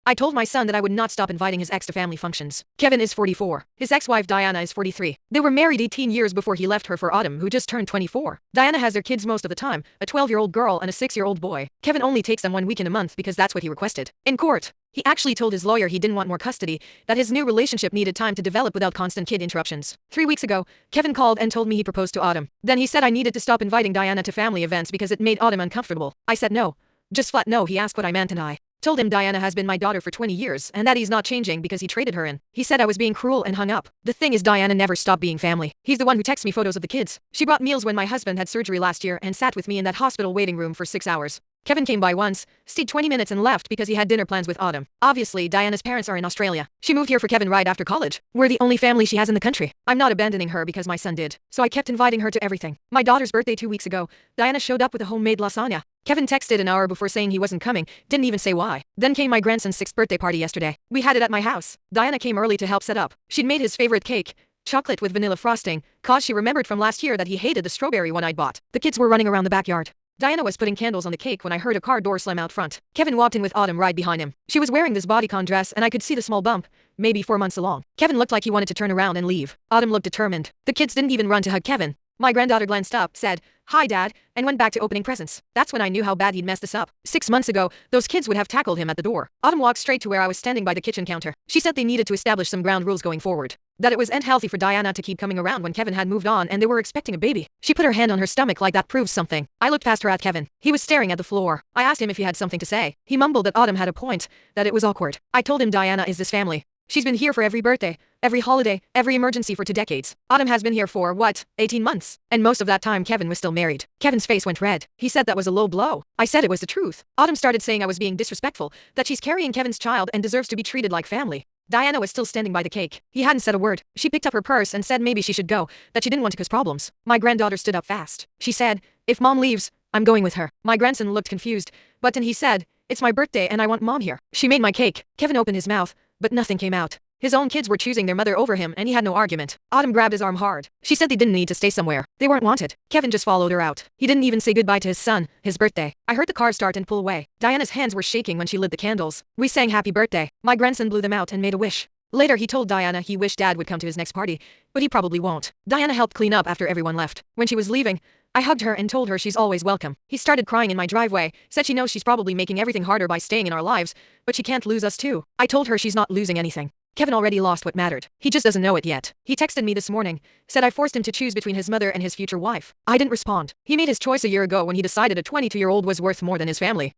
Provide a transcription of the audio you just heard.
I told my son that I would not stop inviting his ex to family functions. Kevin is 44. His ex-wife Diana is 43. They were married 18 years before he left her for Autumn, who just turned 24. Diana has their kids most of the time, a 12-year-old girl and a 6-year-old boy. Kevin only takes them 1 weekend a month because that's what he requested. In court, he actually told his lawyer he didn't want more custody, that his new relationship needed time to develop without constant kid interruptions. 3 weeks ago, Kevin called and told me he proposed to Autumn. Then he said I needed to stop inviting Diana to family events because it made Autumn uncomfortable. I said no. Just flat no. He asked what I meant and I told him Diana has been my daughter for 20 years and that he's not changing because he traded her in. He said I was being cruel and hung up. The thing is, Diana never stopped being family. He's the one who texts me photos of the kids. She brought meals when my husband had surgery last year and sat with me in that hospital waiting room for 6 hours. Kevin came by once, stayed 20 minutes and left because he had dinner plans with Autumn. Obviously, Diana's parents are in Australia. She moved here for Kevin right after college. We're the only family she has in the country. I'm not abandoning her because my son did, so I kept inviting her to everything. My daughter's birthday 2 weeks ago, Diana showed up with a homemade lasagna. Kevin texted an hour before saying he wasn't coming, didn't even say why. Then came my grandson's 6th birthday party yesterday. We had it at my house. Diana came early to help set up. She'd made his favorite cake, chocolate with vanilla frosting, cause she remembered from last year that he hated the strawberry one I'd bought. The kids were running around the backyard. Diana was putting candles on the cake when I heard a car door slam out front. Kevin walked in with Autumn right behind him. She was wearing this bodycon dress and I could see the small bump, maybe 4 months along. Kevin looked like he wanted to turn around and leave. Autumn looked determined. The kids didn't even run to hug Kevin. My granddaughter glanced up, said, "Hi, Dad," and went back to opening presents. That's when I knew how bad he'd messed this up. 6 months ago, those kids would have tackled him at the door. Autumn walked straight to where I was standing by the kitchen counter. She said they needed to establish some ground rules going forward. That it was unhealthy for Diana to keep coming around when Kevin had moved on and they were expecting a baby. She put her hand on her stomach like that proves something. I looked past her at Kevin. He was staring at the floor. I asked him if he had something to say. He mumbled that Autumn had a point, that it was awkward. I told him Diana is this family. She's been here for every birthday, every holiday, every emergency for 2 decades. Autumn has been here for, 18 months? And most of that time Kevin was still married. Kevin's face went red. He said that was a low blow. I said it was the truth. Autumn started saying I was being disrespectful, that she's carrying Kevin's child and deserves to be treated like family. Diana was still standing by the cake. He hadn't said a word. She picked up her purse and said maybe she should go, that she didn't want to cause problems. My granddaughter stood up fast. She said, "If Mom leaves, I'm going with her." My grandson looked confused, but then he said, "It's my birthday and I want Mom here." She made my cake. Kevin opened his mouth, but nothing came out. His own kids were choosing their mother over him and he had no argument. Autumn grabbed his arm hard. She said they didn't need to stay somewhere. They weren't wanted. Kevin just followed her out. He didn't even say goodbye to his son, his birthday. I heard the car start and pull away. Diana's hands were shaking when she lit the candles. We sang happy birthday. My grandson blew them out and made a wish. Later he told Diana he wished Dad would come to his next party, but he probably won't. Diana helped clean up after everyone left. When she was leaving, I hugged her and told her she's always welcome. He started crying in my driveway, said she knows she's probably making everything harder by staying in our lives, but she can't lose us too. I told her she's not losing anything. Kevin already lost what mattered. He just doesn't know it yet. He texted me this morning, said I forced him to choose between his mother and his future wife. I didn't respond. He made his choice a year ago when he decided a 22-year-old was worth more than his family.